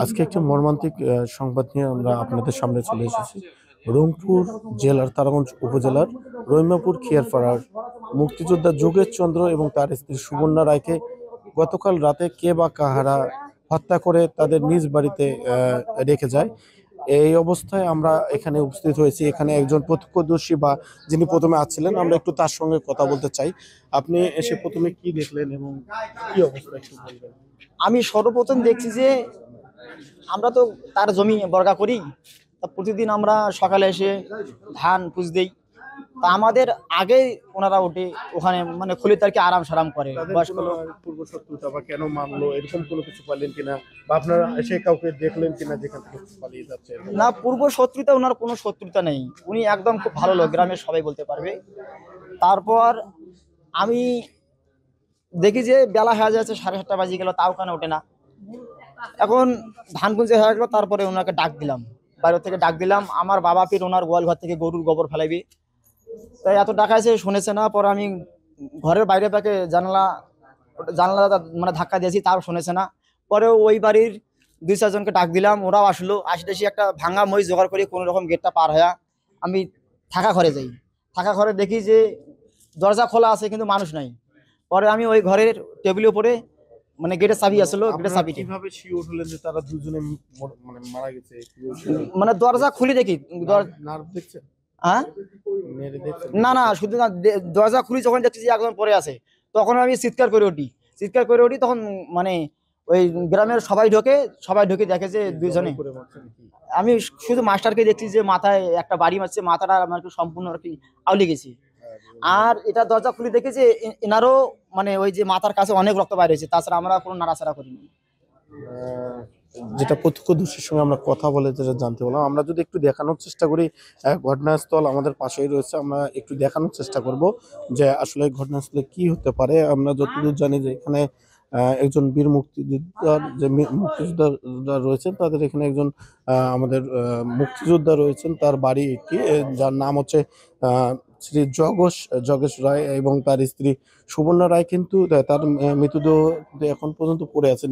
আজকে একটি মর্মান্তিক সংবাদ নিয়ে আমরা আপনাদের সামনে চলে এসেছি। রংপুর জেলার তারাগঞ্জ উপজেলার রহিমাপুর খিয়ারপাড়ার মুক্তিযোদ্ধা যোগেশ চন্দ্র এবং তার স্ত্রী সুবর্ণা রায়কে গতকাল রাতে কে বা কাহারা হত্যা করে তাদের নিজ বাড়িতে রেখে যায়। এই অবস্থায় আমরা এখানে উপস্থিত হয়েছি। এখানে একজন প্রত্যক্ষদর্শী বা যিনি প্রথমে আসছিলেন, আমরা একটু তার সঙ্গে কথা বলতে চাই। আপনি এসে প্রথমে কি দেখলেন এবং কি অবস্থা একটু বলবেন? আমি সর্বপ্রথম দেখছি যে আমরা তো তার জমি বর্গা করি, তা প্রতিদিন আমরা সকালে এসে ধান পুষ দেই। তা আমাদের আগে ওনারা ওঠে ওখানে, মানে খুলে তারকে আরাম সারাম করে তাদের বয়স্ক কোনো লোক। পূর্ব শত্রুতা বা কেন মারলো এরকম কোনো কিছু পারলেন কিনা, বা আপনারা এসে কাউকে দেখলেন কিনা যেখান থেকে পালিয়ে যাচ্ছে এরকম? না, পূর্ব শত্রুতা ওনার কোনো শত্রুতা নেই, উনি একদম খুব ভালো লোক, গ্রামের সবাই বলতে পারবে। তারপর আমি দেখি যে বেলা হয়ে যাচ্ছে, 7:30 বাজে গেল, তাও ওখানে ওঠে না। এখন ধান পুঁজে হয়ে গেলো, তারপরে ওনাকে ডাক দিলাম, বাইরে থেকে ডাক দিলাম। আমার বাবা ফির ওনার গোয়াল ঘর থেকে গরুর গোবর ফেলাইবি, তাই এত টাকা আছে, শুনেছে না। পরে আমি ঘরের বাইরে পাকে জানলা জানলা মানে ধাক্কা দিয়েছি, তাও শুনেছে না। পরে ওই বাড়ির 2-4 জনকে ডাক দিলাম, ওরাও আসলো। আসে একটা ভাঙা মই জোগাড় করে কোনো রকম গেটটা পার হয়ে আমি থাকা ঘরে যাই। থাকা ঘরে দেখি যে দরজা খোলা আছে কিন্তু মানুষ নাই। পরে আমি ওই ঘরের টেবিলের উপরে, মানে গেটের চাবি আসলো, গেটের আপনারা চাবিটা, কিভাবে শিওর হলেন যে তারা দুজনে মানে মারা গেছে? মানে দরজা খুলে দেখি। নার্ভ দেখছেন? হ্যাঁ, নেড়ে দেখছেন? না না, শুধু না, দরজা খুলি যখন দেখছি যে একজন পড়ে আছে, তখন আমি চিৎকার করে উঠি। চিৎকার করে উঠি তখন মানে ওই গ্রামের সবাই ঢুকে দেখে যে দুইজনে। করে মারছেন কি? আমি শুধু মাস্টারকে দেখছি যে মাথায় একটা বাড়ি মারছে, মাথাটা আমার একটু সম্পূর্ণ আর কি আউলে গেছে। আর এটা দরজা খুলে দেখে যে এনারও মানে ওই যে মাথার কাছে অনেক রক্ত বাইরে হয়েছে, তাছাড়া আমরা কোনো নাড়াচাড়া করিনি। আহ, যেটা প্রত্যক্ষদর্শীর সঙ্গে আমরা কথা বলে যেটা জানতে পারলাম, আমরা যদি একটু দেখানোর চেষ্টা করি, ঘটনাস্থল আমাদের পাশেই রয়েছে, আমরা একটু দেখানোর চেষ্টা করব যে আসলে ঘটনাস্থলে কি হতে পারে। আমরা যতদূর জানি যে এখানে একজন বীর মুক্তিযোদ্ধার যে মুক্তিযোদ্ধা রয়েছেন, তাদের এখানে একজন আমাদের মুক্তিযোদ্ধা রয়েছেন, তার বাড়ি একটি, যার নাম হচ্ছে শ্রী যোগেশ রায় এবং তার স্ত্রী সুবর্ণা রায়। কিন্তু তার মৃতদেহ কিন্তু এখন পর্যন্ত পড়ে আছে।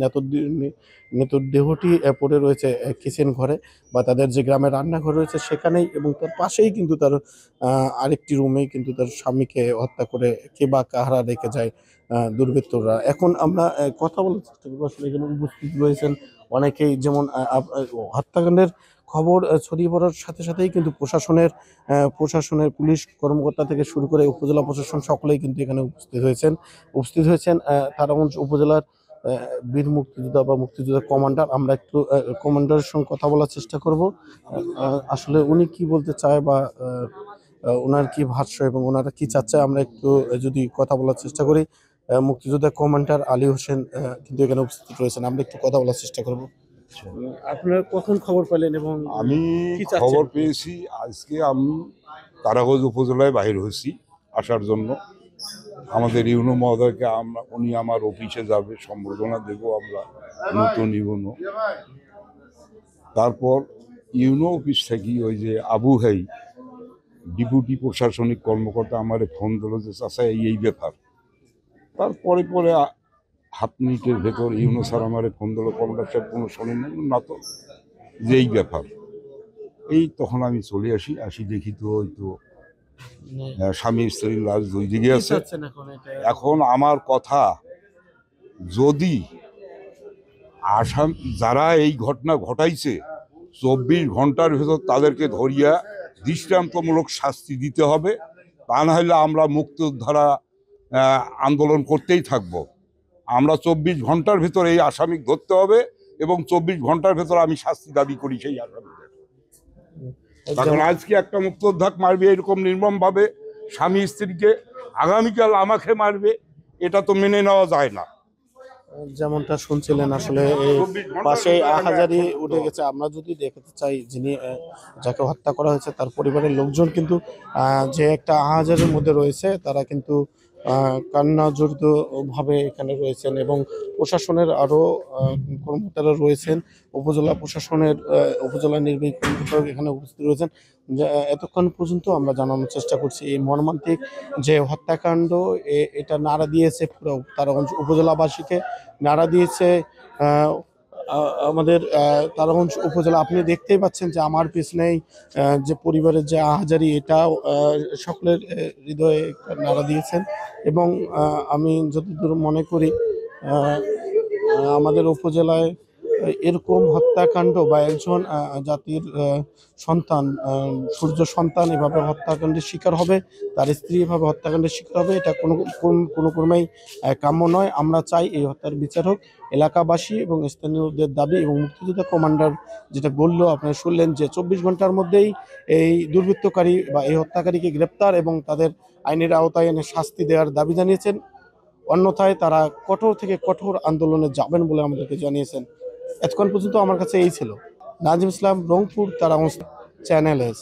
মৃতদেহটি পড়ে রয়েছে কিচেন ঘরে বা তাদের যে গ্রামের রান্নাঘর রয়েছে সেখানেই, এবং তার পাশেই কিন্তু তার আরেকটি রুমেই কিন্তু তার স্বামীকে হত্যা করে কে বা কাহারা রেখে যায় দুর্বৃত্তরা। এখন আমরা কথা বলার চেষ্টা করবো। আসলে এখানে উপস্থিত রয়েছেন অনেকেই, যেমন হত্যাকাণ্ডের খবর ছড়িয়ে পড়ার সাথে সাথেই কিন্তু প্রশাসনের পুলিশ কর্মকর্তা থেকে শুরু করে উপজেলা প্রশাসন সকলেই কিন্তু এখানে উপস্থিত হয়েছেন তারাগঞ্জ উপজেলার বীর মুক্তিযোদ্ধা বা মুক্তিযোদ্ধা কমান্ডার। আমরা একটু কমান্ডারের সঙ্গে কথা বলার চেষ্টা করব, আসলে উনি কি বলতে চায় বা ওনার কি ভাষ্য এবং ওনারা কি চাচ্ছে, আমরা একটু যদি কথা বলার চেষ্টা করি। মুক্তিযোদ্ধা কমান্ডার আলী হোসেন কিন্তু এখানে উপস্থিত রয়েছেন, আমরা একটু কথা বলার চেষ্টা করব। আপনারা কখন খবর পেলেন এবং আমি কি চাচ্ছেন? খবর পেয়েছি আজকে, আমি তারাগঞ্জ উপজেলায় বাহির হয়েছি আসার জন্য। আমাদের ইউনো মহোদয়কে উনি আমার অফিসে যাবে, সম্বর্ধনা দেব আমরা, নতুন ইউনো। তারপর ইউনো অফিস থেকে ওই যে আবু হাই ডেপুটি প্রশাসনিক কর্মকর্তা আমার ফোন দিল যে চাচা এই ব্যাপার। তারপরে পরে 7 মিনিটের ভেতর ইউনো স্যার আমার ফোন দিল, কমান্ডার সাহেব কোনো শোনেন না তো যে এই ব্যাপার। এই তখন আমি চলে আসি দেখি তো ওই তো স্বামী স্ত্রীর লাশ দুই দিকে আছে। এখন আমার কথা, যদি আসাম যারা এই ঘটনা ঘটাইছে 24 ঘন্টার ভেতর তাদেরকে ধরিয়া দৃষ্টান্তমূলক শাস্তি দিতে হবে, তা না হলে আমরা মুক্তিযোদ্ধারা আন্দোলন করতেই থাকব। আমরা 24 ঘন্টার ভেতর এই আসামি ধরতে হবে এবং 24 ঘন্টার ভেতর আমি শাস্তি দাবি করি সেই আসামিদের। কারণ আজকে একটা মুক্তিযোদ্ধা মারবে এরকম নির্মম ভাবে স্বামী স্ত্রীকে, আগামীকাল আমাকে মারবে, এটা তো মেনে নেওয়া যায় না। যেমনটা শুনছিলেন, আসলে এই পাশে আহাজারি উঠে গেছে। আমরা যদি দেখতে চাই, যিনি যাকে হত্যা করা হয়েছে তার পরিবারের লোকজন কিন্তু যে একটা আহাজারির মধ্যে রয়েছে, তারা কিন্তু কান্না জড়িত ভাবে এখানে রয়েছেন, এবং প্রশাসনের আরো কর্মকর্তারা রয়েছেন, উপজেলা নির্বাহী কর্মকর্তারা এখানে উপস্থিত রয়েছেন। এতক্ষণ পর্যন্ত আমরা জানানোর চেষ্টা করছি এই মর্মান্তিক যে হত্যাকাণ্ড, এটা নাড়া দিয়েছে পুরো তারাগঞ্জ উপজেলাবাসীকে, নাড়া দিয়েছে আমাদের তারাগঞ্জ উপজেলা আপনি দেখতেই পাচ্ছেন যে আমার পেছনেই যে পরিবারের যে আহাজারি এটাও সকলের হৃদয়ে নাড়া দিয়েছেন এবং আমি যতদূর মনে করি আহ, আমাদের উপজেলায় এরকম হত্যাকাণ্ড বা একজন জাতির সন্তান সূর্য সন্তান এভাবে হত্যাকাণ্ডের শিকার হবে, তার স্ত্রী এভাবে হত্যাকাণ্ডের শিকার হবে, এটা কোনো ক্রমেই কাম্য নয়। আমরা চাই এই হত্যার বিচার হোক। এলাকাবাসী এবং স্থানীয়দের দাবি এবং মুক্তিযোদ্ধা কমান্ডার যেটা বললো আপনারা শুনলেন যে 24 ঘন্টার মধ্যেই এই দুর্বৃত্তকারী বা এই হত্যাকারীকে গ্রেপ্তার এবং তাদের আইনের আওতায় এনে শাস্তি দেওয়ার দাবি জানিয়েছেন। অন্যথায় তারা কঠোর থেকে কঠোর আন্দোলনে যাবেন বলে আমাদেরকে জানিয়েছেন। এতক্ষণ পর্যন্ত আমার কাছে এই ছিল। নাজিম ইসলাম, রংপুর, তারাগঞ্জ, চ্যানেল এস।